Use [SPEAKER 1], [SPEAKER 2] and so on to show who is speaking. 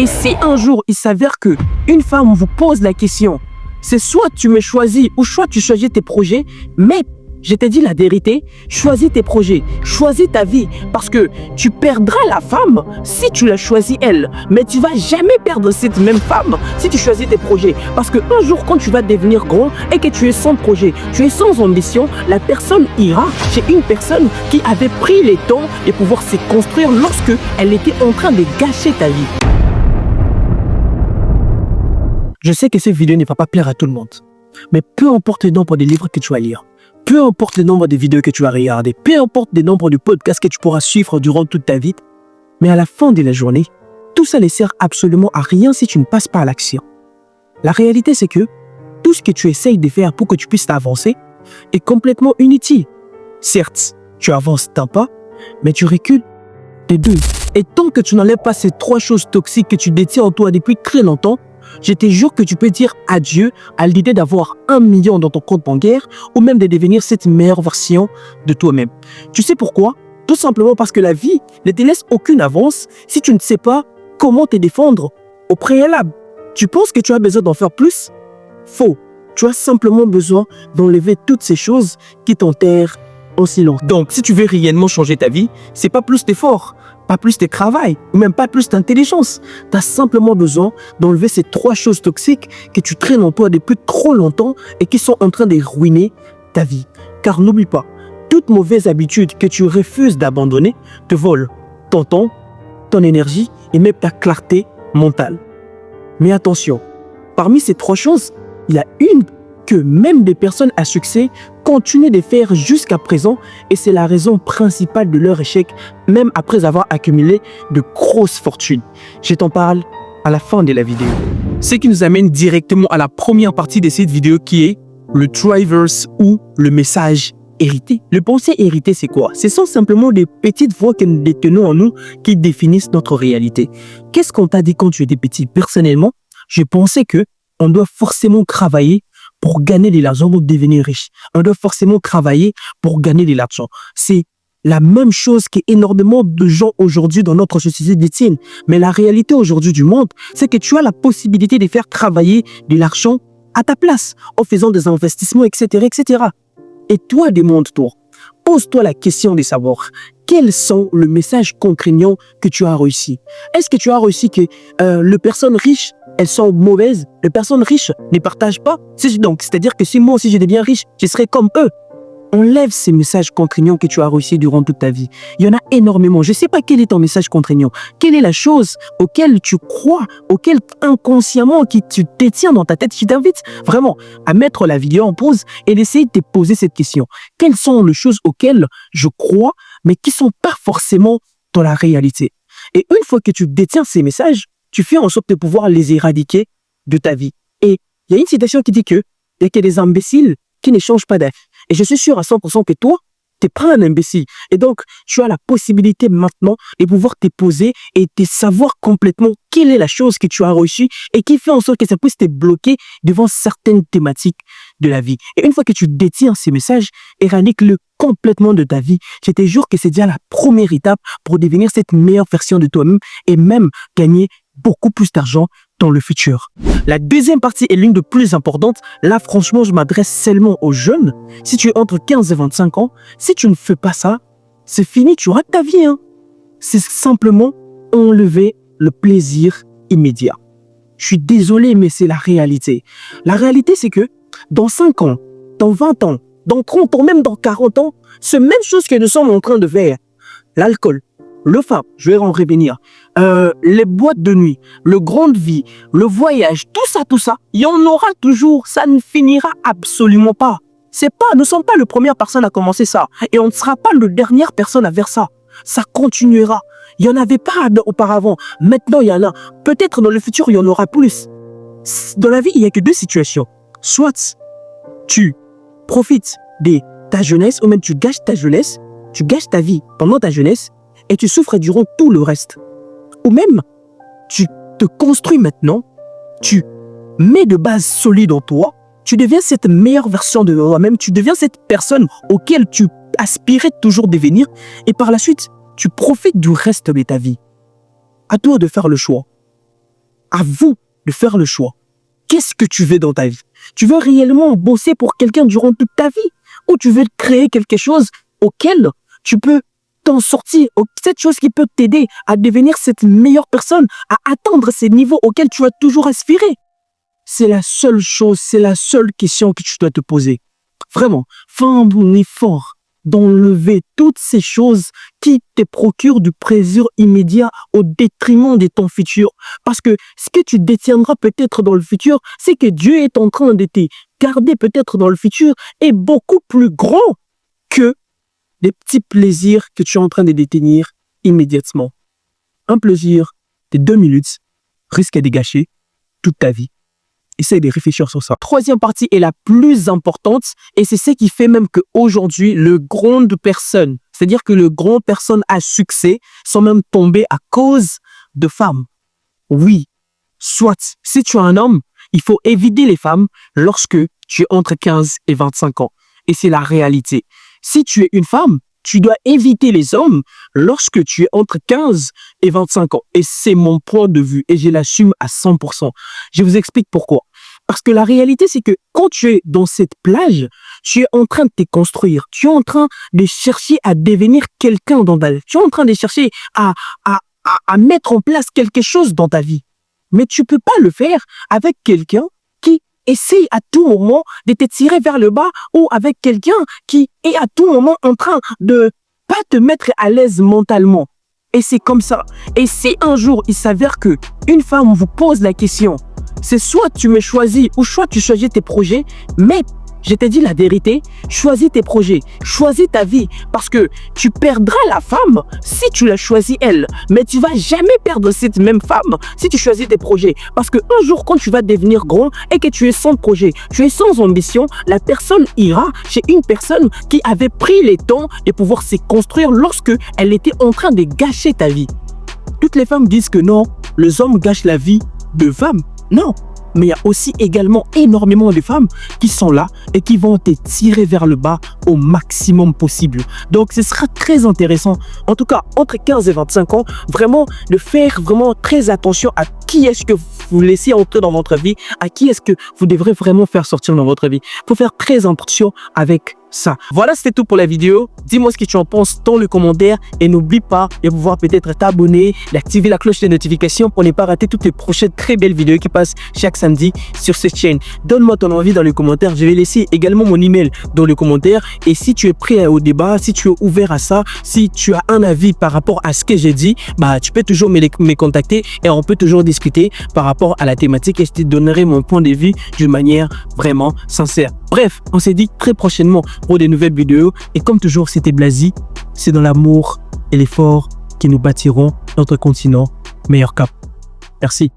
[SPEAKER 1] Et si un jour il s'avère que une femme vous pose la question, c'est soit tu me choisis ou soit tu choisis tes projets, mais je t'ai dit la vérité, choisis tes projets, choisis ta vie, parce que tu perdras la femme si tu la choisis elle, mais tu vas jamais perdre cette même femme si tu choisis tes projets, parce qu'un jour quand tu vas devenir grand et que tu es sans projet, tu es sans ambition, la personne ira chez une personne qui avait pris le temps de pouvoir se construire lorsque elle était en train de gâcher ta vie. Je sais que cette vidéo ne va pas plaire à tout le monde, mais peu importe le nombre de livres que tu vas lire, peu importe le nombre de vidéos que tu vas regarder, peu importe le nombre de podcasts que tu pourras suivre durant toute ta vie, mais à la fin de la journée, tout ça ne sert absolument à rien si tu ne passes pas à l'action. La réalité, c'est que tout ce que tu essayes de faire pour que tu puisses avancer est complètement inutile. Certes, tu avances d'un pas, mais tu recules de deux. Et tant que tu n'enlèves pas ces 3 choses toxiques que tu détiens en toi depuis très longtemps, je te jure que tu peux dire adieu à l'idée d'avoir 1 million dans ton compte bancaire ou même de devenir cette meilleure version de toi-même. Tu sais pourquoi? Tout simplement parce que la vie ne te laisse aucune avance si tu ne sais pas comment te défendre au préalable. Tu penses que tu as besoin d'en faire plus? Faux. Tu as simplement besoin d'enlever toutes ces choses qui t'enterrent en silence. Donc, si tu veux réellement changer ta vie, c'est pas plus d'efforts, pas plus de travail, ou même pas plus d'intelligence. Tu as simplement besoin d'enlever ces 3 choses toxiques que tu traînes en toi depuis trop longtemps et qui sont en train de ruiner ta vie. Car n'oublie pas, toute mauvaise habitude que tu refuses d'abandonner te vole ton temps, ton énergie et même ta clarté mentale. Mais attention, parmi ces 3 choses, il y a une que même des personnes à succès continuent de faire jusqu'à présent et c'est la raison principale de leur échec, même après avoir accumulé de grosses fortunes. Je t'en parle à la fin de la vidéo. Ce qui nous amène directement à la première partie de cette vidéo qui est le drivers ou le message hérité. Le pensée hérité, c'est quoi? Ce sont simplement des petites voix que nous détenons en nous qui définissent notre réalité. Qu'est-ce qu'on t'a dit quand tu étais petit? Personnellement, je pensais que on doit forcément travailler pour gagner de l'argent, pour devenir riche. On doit forcément travailler pour gagner de l'argent. C'est la même chose qu'énormément de gens aujourd'hui dans notre société détiennent. Mais la réalité aujourd'hui du monde, c'est que tu as la possibilité de faire travailler de l'argent à ta place, en faisant des investissements, etc., etc. Et toi, demande-toi, pose-toi la question de savoir quels sont les messages contraignants que tu as réussi. Est-ce que tu as réussi que les personnes riches, elles sont mauvaises? Les personnes riches ne partagent pas? C'est-à-dire que si moi aussi je deviens riche, je serai comme eux. Enlève ces messages contraignants que tu as réussi durant toute ta vie. Il y en a énormément. Je ne sais pas quel est ton message contraignant. Quelle est la chose auquel tu crois, auquel inconsciemment qui tu détiens dans ta tête. Je t'invite vraiment à mettre la vidéo en pause et d'essayer de te poser cette question. Quelles sont les choses auxquelles je crois, mais qui ne sont pas forcément dans la réalité? Et une fois que tu détiens ces messages, tu fais en sorte de pouvoir les éradiquer de ta vie. Et il y a une citation qui dit que il y a que des imbéciles qui ne changent pas d'avis. Et je suis sûr à 100% que toi, tu n'es pas un imbécile. Et donc, tu as la possibilité maintenant de pouvoir te poser et de savoir complètement quelle est la chose que tu as réussi et qui fait en sorte que ça puisse te bloquer devant certaines thématiques de la vie. Et une fois que tu détiens ces messages, éradique-le complètement de ta vie. Je te jure que c'est déjà la première étape pour devenir cette meilleure version de toi-même et même gagner beaucoup plus d'argent dans le futur. La deuxième partie est l'une des plus importantes. Là, franchement, je m'adresse seulement aux jeunes. Si tu es entre 15 et 25 ans, si tu ne fais pas ça, c'est fini, tu rates ta vie. C'est simplement enlever le plaisir immédiat. Je suis désolé, mais c'est la réalité. La réalité, c'est que dans 5 ans, dans 20 ans, dans 30 ans, même dans 40 ans, c'est la même chose que nous sommes en train de faire. L'alcool, le femme, je vais en revenir, les boîtes de nuit, le grande vie, le voyage, tout ça, il y en aura toujours, ça ne finira absolument pas. Nous ne sommes pas la première personne à commencer ça, et on ne sera pas la dernière personne à faire ça. Ça continuera. Il n'y en avait pas auparavant, maintenant il y en a. Peut-être dans le futur, il y en aura plus. Dans la vie, il n'y a que 2 situations. Soit tu profites de ta jeunesse, ou même tu gâches ta jeunesse, tu gâches ta vie pendant ta jeunesse, et tu souffres durant tout le reste. Ou même, tu te construis maintenant, tu mets de bases solides en toi, tu deviens cette meilleure version de toi-même, tu deviens cette personne auquel tu aspirais toujours devenir, et par la suite, tu profites du reste de ta vie. À toi de faire le choix. À vous de faire le choix. Qu'est-ce que tu veux dans ta vie? Tu veux réellement bosser pour quelqu'un durant toute ta vie? Ou tu veux créer quelque chose auquel tu peux t'en sortir, cette chose qui peut t'aider à devenir cette meilleure personne, à atteindre ces niveaux auxquels tu as toujours aspiré? C'est la seule chose, c'est la seule question que tu dois te poser. Vraiment, fais un bon effort d'enlever toutes ces choses qui te procurent du plaisir immédiat au détriment de ton futur. Parce que ce que tu détiendras peut-être dans le futur, c'est que Dieu est en train de te garder peut-être dans le futur est beaucoup plus grand que des petits plaisirs que tu es en train de détenir immédiatement. Un plaisir de 2 minutes risque de gâcher toute ta vie. Essaye de réfléchir sur ça. Troisième partie est la plus importante et c'est ce qui fait même qu'aujourd'hui, le grand de personnes, c'est-à-dire que le grand personne à succès sont même tombés à cause de femmes. Oui, soit, si tu es un homme, il faut éviter les femmes lorsque tu es entre 15 et 25 ans. Et c'est la réalité. Si tu es une femme, tu dois éviter les hommes lorsque tu es entre 15 et 25 ans. Et c'est mon point de vue et je l'assume à 100%. Je vous explique pourquoi. Parce que la réalité, c'est que quand tu es dans cette plage, tu es en train de te construire. Tu es en train de chercher à devenir quelqu'un dans ta vie. Tu es en train de chercher à mettre en place quelque chose dans ta vie. Mais tu peux pas le faire avec quelqu'un qui essaye à tout moment de te tirer vers le bas ou avec quelqu'un qui est à tout moment en train de pas te mettre à l'aise mentalement. Et c'est comme ça. Et si un jour il s'avère que une femme vous pose la question, c'est soit tu me choisis ou soit tu choisis tes projets, mais je t'ai dit la vérité, choisis tes projets, choisis ta vie, parce que tu perdras la femme si tu la choisis elle, mais tu vas jamais perdre cette même femme si tu choisis tes projets, parce que un jour quand tu vas devenir grand et que tu es sans projet, tu es sans ambition, la personne ira chez une personne qui avait pris le temps de pouvoir se construire lorsque elle était en train de gâcher ta vie. Toutes les femmes disent que non, les hommes gâchent la vie de femmes. Non, mais il y a aussi également énormément de femmes qui sont là et qui vont te tirer vers le bas au maximum possible. Donc, ce sera très intéressant, en tout cas, entre 15 et 25 ans, vraiment de faire vraiment très attention à qui est-ce que vous laissez entrer dans votre vie, à qui est-ce que vous devrez vraiment faire sortir dans votre vie. Il faut faire très attention avec ça. Voilà, c'était tout pour la vidéo. Dis-moi ce que tu en penses dans le commentaire et n'oublie pas de pouvoir peut-être t'abonner, d'activer la cloche de notification pour ne pas rater toutes les prochaines très belles vidéos qui passent chaque samedi sur cette chaîne. Donne-moi ton avis dans les commentaires. Je vais laisser également mon email dans les commentaires. Et si tu es prêt au débat, si tu es ouvert à ça, si tu as un avis par rapport à ce que j'ai dit, bah, tu peux toujours me contacter et on peut toujours discuter par rapport à la thématique et je te donnerai mon point de vue d'une manière vraiment sincère. Bref, on s'est dit très prochainement pour des nouvelles vidéos. Et comme toujours, c'était Blazy. C'est dans l'amour et l'effort qui nous bâtiront notre continent meilleur cap. Merci.